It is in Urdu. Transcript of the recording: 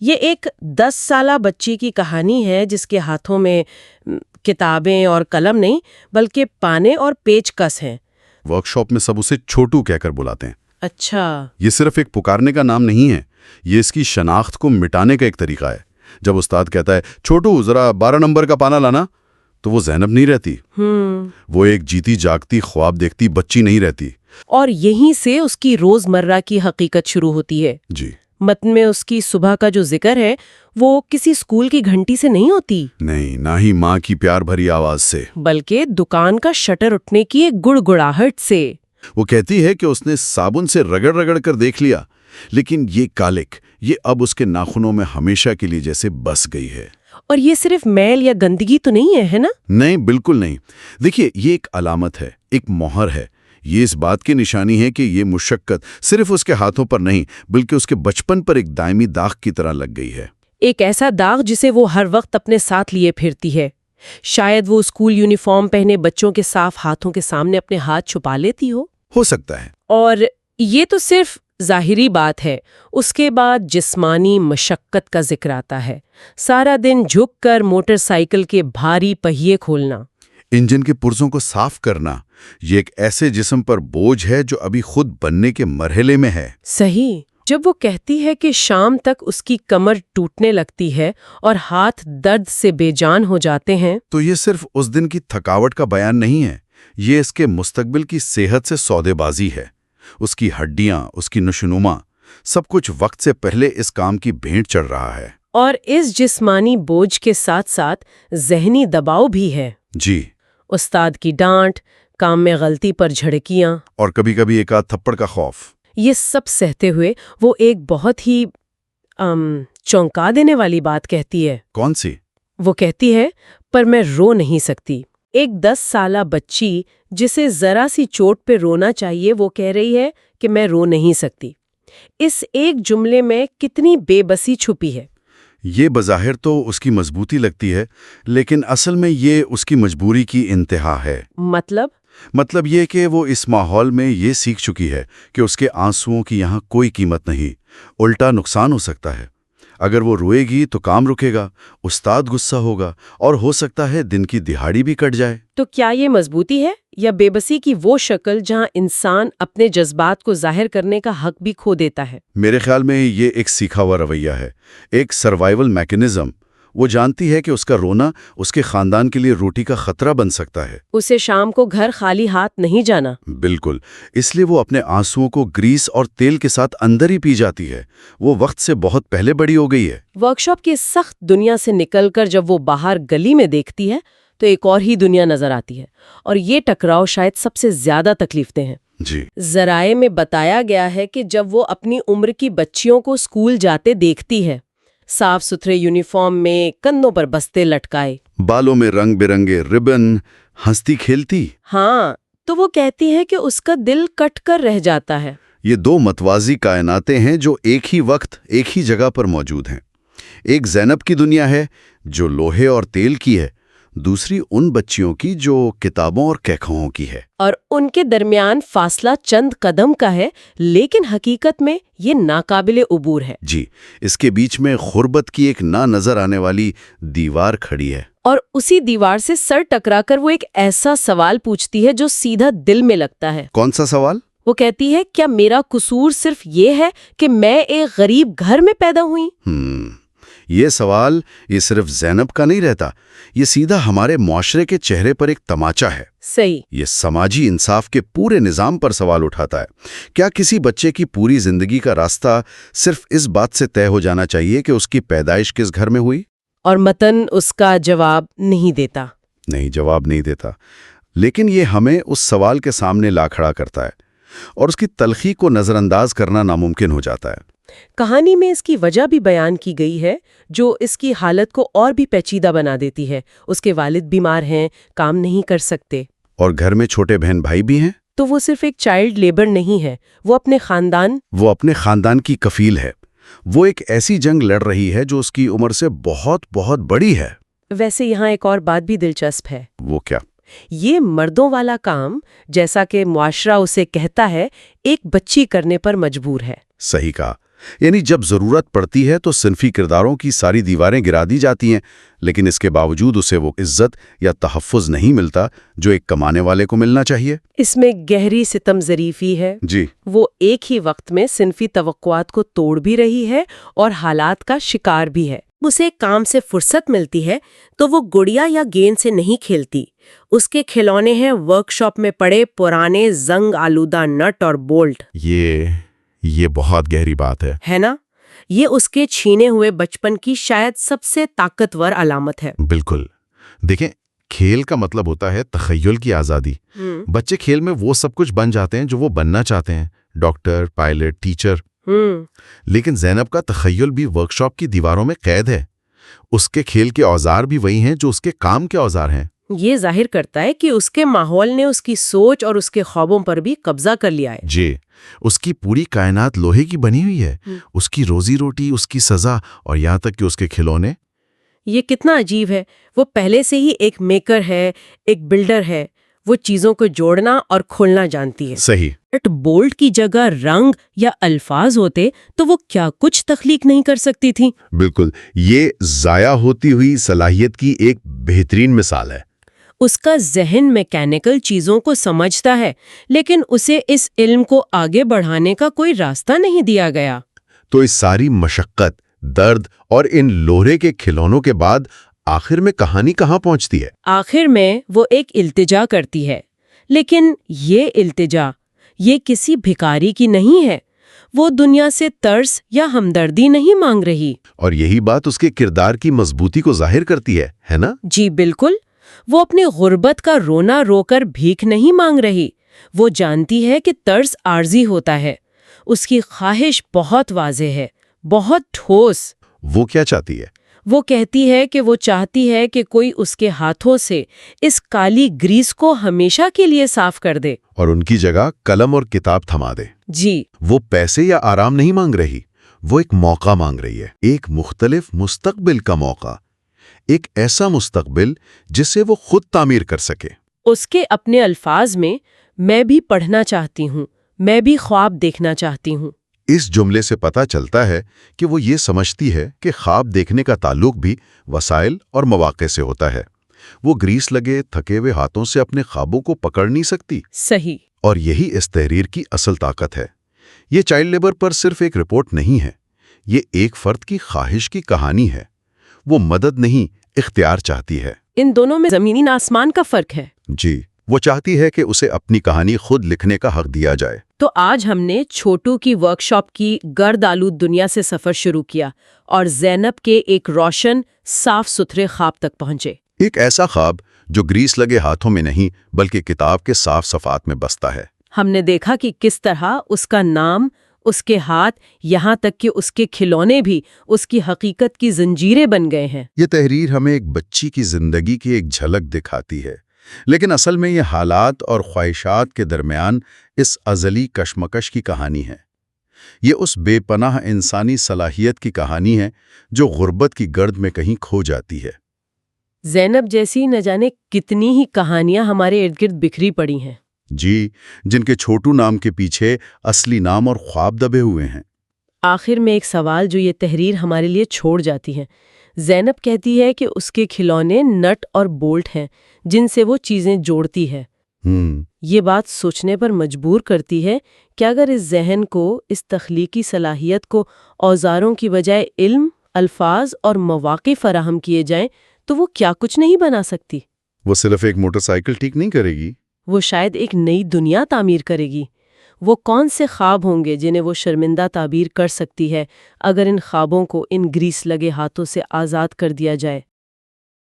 یہ ایک 10 سالہ بچی کی کہانی ہے جس کے ہاتھوں میں کتابیں اور قلم نہیں بلکہ پانے اور پیچ کس ہیں۔ ورکشاپ میں سب اسے چھوٹو کہہ کر بلاتے ہیں۔ اچھا، یہ صرف ایک پکارنے کا نام نہیں ہے، یہ اس کی شناخت کو مٹانے کا ایک طریقہ ہے۔ جب استاد کہتا ہے چھوٹو ذرا 12 نمبر کا پانا لانا، تو وہ زینب نہیں رہتی، وہ ایک جیتی جاگتی خواب دیکھتی بچی نہیں رہتی۔ اور یہیں سے اس کی روزمرہ کی حقیقت شروع ہوتی ہے۔ جی، متن میں اس کی صبح کا جو ذکر ہے وہ کسی اسکول کی گھنٹی سے نہیں ہوتی، نہیں، نہ ہی ماں کی پیار بھری آواز سے، بلکہ دکان کا شٹر اٹھنے کی ایک گڑ گڑاہٹ سے۔ وہ کہتی ہے کہ اس نے صابن سے رگڑ رگڑ کر دیکھ لیا، لیکن یہ کالک، یہ اب اس کے ناخنوں میں ہمیشہ کے لیے جیسے بس گئی ہے۔ اور یہ صرف میل یا گندگی تو نہیں ہے نا؟ نہیں، بالکل نہیں۔ دیکھیے، یہ ایک علامت ہے، ایک مہر ہے، یہ اس بات کی نشانی ہے کہ یہ مشقت صرف اس کے ہاتھوں پر نہیں بلکہ اس کے بچپن پر ایک دائمی داغ کی طرح لگ گئی ہے۔ ایک ایسا داغ جسے وہ ہر وقت اپنے ساتھ لیے پھرتی ہے۔ شاید وہ اسکول یونیفارم پہنے بچوں کے صاف ہاتھوں کے سامنے اپنے ہاتھ چھپا لیتی ہو سکتا ہے۔ اور یہ تو صرف ظاہری بات ہے، اس کے بعد جسمانی مشقت کا ذکر آتا ہے۔ سارا دن جھک کر موٹر سائیکل کے بھاری پہیے کھولنا، انجن کے پرزوں کو صاف کرنا، یہ ایک ایسے جسم پر بوجھ ہے جو ابھی خود بننے کے مرحلے میں ہے۔ صحیح۔ جب وہ کہتی ہے کہ شام تک اس کی کمر ٹوٹنے لگتی ہے اور ہاتھ درد سے بے جان ہو جاتے ہیں، تو یہ صرف اس دن کی تھکاوٹ کا بیان نہیں ہے، یہ اس کے مستقبل کی صحت سے سودے بازی ہے۔ اس کی ہڈیاں، اس کی نشوونما، سب کچھ وقت سے پہلے اس کام کی بھینٹ چڑھ رہا ہے۔ اور اس جسمانی بوجھ کے ساتھ ساتھ ذہنی دباؤ بھی ہے۔ جی، استاد کی ڈانٹ، کام میں غلطی پر جھڑکیاں، اور کبھی کبھی ایک آدھ تھپڑ کا خوف۔ یہ سب سہتے ہوئے وہ ایک بہت ہی چونکا دینے والی بات کہتی ہے۔ کون سی؟ وہ کہتی ہے، پر میں رو نہیں سکتی۔ ایک 10 سالہ بچی جسے ذرا سی چوٹ پہ رونا چاہیے، وہ کہہ رہی ہے کہ میں رو نہیں سکتی۔ اس ایک جملے میں کتنی بے بسی چھپی ہے۔ یہ بظاہر تو اس کی مضبوطی لگتی ہے، لیکن اصل میں یہ اس کی مجبوری کی انتہا ہے۔ مطلب یہ کہ وہ اس ماحول میں یہ سیکھ چکی ہے کہ اس کے آنسوؤں کی یہاں کوئی قیمت نہیں، الٹا نقصان ہو سکتا ہے۔ اگر وہ روئے گی تو کام رکے گا، استاد غصہ ہوگا، اور ہو سکتا ہے دن کی دہاڑی بھی کٹ جائے۔ تو کیا یہ مضبوطی ہے یا بے بسی کی وہ شکل جہاں انسان اپنے جذبات کو ظاہر کرنے کا حق بھی کھو دیتا ہے؟ میرے خیال میں یہ ایک سیکھا ہوا رویہ ہے، ایک سروائیول میکینزم۔ وہ جانتی ہے کہ اس کا رونا اس کے خاندان کے لیے روٹی کا خطرہ بن سکتا ہے۔ اسے شام کو گھر خالی ہاتھ نہیں جانا۔ بالکل، اس لیے وہ اپنے آنسوؤں کو گریس اور تیل کے ساتھ اندر ہی پی جاتی ہے۔ وہ وقت سے بہت پہلے بڑی ہو گئی ہے۔ ورکشاپ کی سخت دنیا سے نکل کر جب وہ باہر گلی میں دیکھتی ہے تو ایک اور ہی دنیا نظر آتی ہے، اور یہ ٹکراؤ شاید سب سے زیادہ تکلیف دہ ہے۔ جی، ذرائع میں بتایا گیا ہے کہ جب وہ اپنی عمر کی بچیوں کو اسکول جاتے دیکھتی ہے، صاف ستھرے یونیفارم میں، کندھوں پر بستے لٹکائے، بالوں میں رنگ برنگے ربن، ہنستی کھیلتی، ہاں، تو وہ کہتی ہے کہ اس کا دل کٹ کر رہ جاتا ہے۔ یہ دو متوازی کائناتیں ہیں جو ایک ہی وقت ایک ہی جگہ پر موجود ہیں۔ ایک زینب کی دنیا ہے جو لوہے اور تیل کی ہے، دوسری ان بچیوں کی جو کتابوں اور کہکھاؤں کی ہے۔ اور ان کے درمیان فاصلہ چند قدم کا ہے، لیکن حقیقت میں یہ ناقابل عبور ہے۔ جی، اس کے بیچ میں غربت کی ایک نہ نظر آنے والی دیوار کھڑی ہے۔ اور اسی دیوار سے سر ٹکرا کر وہ ایک ایسا سوال پوچھتی ہے جو سیدھا دل میں لگتا ہے۔ کون سا سوال؟ وہ کہتی ہے، کیا میرا قصور صرف یہ ہے کہ میں ایک غریب گھر میں پیدا ہوئی؟ یہ سوال یہ صرف زینب کا نہیں رہتا، یہ سیدھا ہمارے معاشرے کے چہرے پر ایک تماچا ہے۔ صحیح۔ یہ سماجی انصاف کے پورے نظام پر سوال اٹھاتا ہے۔ کیا کسی بچے کی پوری زندگی کا راستہ صرف اس بات سے طے ہو جانا چاہیے کہ اس کی پیدائش کس گھر میں ہوئی؟ اور متن اس کا جواب نہیں دیتا۔ نہیں، جواب نہیں دیتا، لیکن یہ ہمیں اس سوال کے سامنے لا کھڑا کرتا ہے، اور اس کی تلخی کو نظر انداز کرنا ناممکن ہو جاتا ہے۔ کہانی میں اس کی وجہ بھی بیان کی گئی ہے جو اس کی حالت کو اور بھی پیچیدہ بنا دیتی ہے۔ اس کے والد بیمار ہیں، کام نہیں کر سکتے، اور گھر میں چھوٹے بہن بھائی بھی ہیں۔ تو وہ صرف ایک چائلڈ لیبر نہیں ہے، وہ اپنے خاندان کی کفیل ہے۔ وہ ایک ایسی جنگ لڑ رہی ہے جو اس کی عمر سے بہت بہت بڑی ہے۔ ویسے یہاں ایک اور بات بھی دلچسپ ہے۔ وہ کیا؟ یہ مردوں والا کام، جیسا کہ معاشرہ اسے کہتا ہے، ایک بچی کرنے پر مجبور ہے۔ صحیح کہا۔ یعنی جب ضرورت پڑتی ہے تو صنفی کرداروں کی ساری دیواریں گرا دی جاتی ہیں، لیکن اس کے باوجود اسے وہ عزت یا تحفظ نہیں ملتا جو ایک کمانے والے کو ملنا چاہیے۔ اس میں گہری ستم ظریفی ہے۔ جی، وہ ایک ہی وقت میں صنفی توقعات کو توڑ بھی رہی ہے اور حالات کا شکار بھی ہے۔ اسے کام سے فرصت ملتی ہے تو وہ گڑیا یا گیند سے نہیں کھیلتی، اس کے کھلونے ہیں ورک شاپ میں پڑے پرانے زنگ آلودہ نٹ اور بولٹ۔ یہ بہت گہری بات ہے نا؟ یہ اس کے چھینے ہوئے بچپن کی شاید سب سے طاقتور علامت ہے۔ بالکل۔ دیکھیں، کھیل کا مطلب ہوتا ہے تخیل کی آزادی۔ بچے کھیل میں وہ سب کچھ بن جاتے ہیں جو وہ بننا چاہتے ہیں، ڈاکٹر، پائلٹ، ٹیچر۔ لیکن زینب کا تخیل بھی ورک شاپ کی دیواروں میں قید ہے۔ اس کے کھیل کے اوزار بھی وہی ہیں جو اس کے کام کے اوزار ہیں۔ یہ ظاہر کرتا ہے کہ اس کے ماحول نے اس کی سوچ اور اس کے خوابوں پر بھی قبضہ کر لیا ہے۔ جی، اس کی پوری کائنات لوہے کی بنی ہوئی ہے، اس کی روزی روٹی، اس کی سزا اور یہاں تک کہ اس کے کھلونے۔ یہ کتنا عجیب ہے، وہ پہلے سے ہی ایک میکر ہے، ایک بلڈر ہے، وہ چیزوں کو جوڑنا اور کھولنا جانتی ہے۔ صحیح۔ بولٹ کی جگہ رنگ یا الفاظ ہوتے تو وہ کیا کچھ تخلیق نہیں کر سکتی تھی؟ بالکل، یہ ضائع ہوتی ہوئی صلاحیت کی ایک بہترین مثال ہے۔ اس کا ذہن میکینیکل چیزوں کو سمجھتا ہے، لیکن اسے اس علم کو آگے بڑھانے کا کوئی راستہ نہیں دیا گیا۔ تو اس ساری مشقت، درد اور ان لوہے کے کھلونوں کے بعد آخر میں کہانی کہاں پہنچتی ہے؟ آخر میں وہ ایک التجا کرتی ہے، لیکن یہ التجا یہ کسی بھکاری کی نہیں ہے۔ وہ دنیا سے ترس یا ہمدردی نہیں مانگ رہی۔ اور یہی بات اس کے کردار کی مضبوطی کو ظاہر کرتی ہے نا؟ جی بالکل۔ وہ اپنے غربت کا رونا رو کر بھیک نہیں مانگ رہی، وہ جانتی ہے کہ ترس عارضی ہوتا ہے۔ اس کی خواہش بہت واضح ہے، بہت ٹھوس۔ وہ کیا چاہتی ہے؟ وہ کہتی ہے کہ وہ چاہتی ہے کہ کوئی اس کے ہاتھوں سے اس کالی گریس کو ہمیشہ کے لیے صاف کر دے اور ان کی جگہ قلم اور کتاب تھما دے۔ جی، وہ پیسے یا آرام نہیں مانگ رہی، وہ ایک موقع مانگ رہی ہے، ایک مختلف مستقبل کا موقع، ایک ایسا مستقبل جسے وہ خود تعمیر کر سکے۔ اس کے اپنے الفاظ میں بھی پڑھنا چاہتی ہوں، میں بھی خواب دیکھنا چاہتی ہوں۔ اس جملے سے پتہ چلتا ہے کہ وہ یہ سمجھتی ہے کہ خواب دیکھنے کا تعلق بھی وسائل اور مواقع سے ہوتا ہے۔ وہ گریس لگے تھکے ہوئے ہاتھوں سے اپنے خوابوں کو پکڑ نہیں سکتی۔ صحیح۔ اور یہی اس تحریر کی اصل طاقت ہے۔ یہ چائلڈ لیبر پر صرف ایک رپورٹ نہیں ہے، یہ ایک فرد کی خواہش کی کہانی ہے۔ وہ مدد نہیں، اختیار چاہتی ہے۔ ان دونوں میں زمین آسمان کا فرق ہے۔ جی، وہ چاہتی ہے کہ اسے اپنی کہانی خود لکھنے کا حق دیا جائے۔ تو آج ہم نے چھوٹو کی ورک شاپ کی گرد آلود دنیا سے سفر شروع کیا اور زینب کے ایک روشن، صاف ستھرے خواب تک پہنچے۔ ایک ایسا خواب جو گریس لگے ہاتھوں میں نہیں بلکہ کتاب کے صاف صفحات میں بستا ہے۔ ہم نے دیکھا کہ کس طرح اس کا نام، اس کے ہاتھ، یہاں تک کہ اس کے کھلونے بھی اس کی حقیقت کی زنجیریں بن گئے ہیں۔ یہ تحریر ہمیں ایک بچی کی زندگی کی ایک جھلک دکھاتی ہے، لیکن اصل میں یہ حالات اور خواہشات کے درمیان اس ازلی کشمکش کی کہانی ہے۔ یہ اس بے پناہ انسانی صلاحیت کی کہانی ہے جو غربت کی گرد میں کہیں کھو جاتی ہے۔ زینب جیسی نہ جانے کتنی ہی کہانیاں ہمارے ارد گرد بکھری پڑی ہیں۔ جی، جن کے چھوٹو نام کے پیچھے اصلی نام اور خواب دبے ہوئے ہیں۔ آخر میں ایک سوال جو یہ تحریر ہمارے لیے چھوڑ جاتی ہے۔ زینب کہتی ہے کہ اس کے کھلونے نٹ اور بولٹ ہیں جن سے وہ چیزیں جوڑتی ہے۔ یہ بات سوچنے پر مجبور کرتی ہے کہ اگر اس ذہن کو، اس تخلیقی صلاحیت کو اوزاروں کی بجائے علم، الفاظ اور مواقع فراہم کیے جائیں تو وہ کیا کچھ نہیں بنا سکتی۔ وہ صرف ایک موٹر سائیکل ٹھیک نہیں کرے گی، وہ شاید ایک نئی دنیا تعمیر کرے گی۔ وہ کون سے خواب ہوں گے جنہیں وہ شرمندہ تعبیر کر سکتی ہے اگر ان خوابوں کو ان گریس لگے ہاتھوں سے آزاد کر دیا جائے۔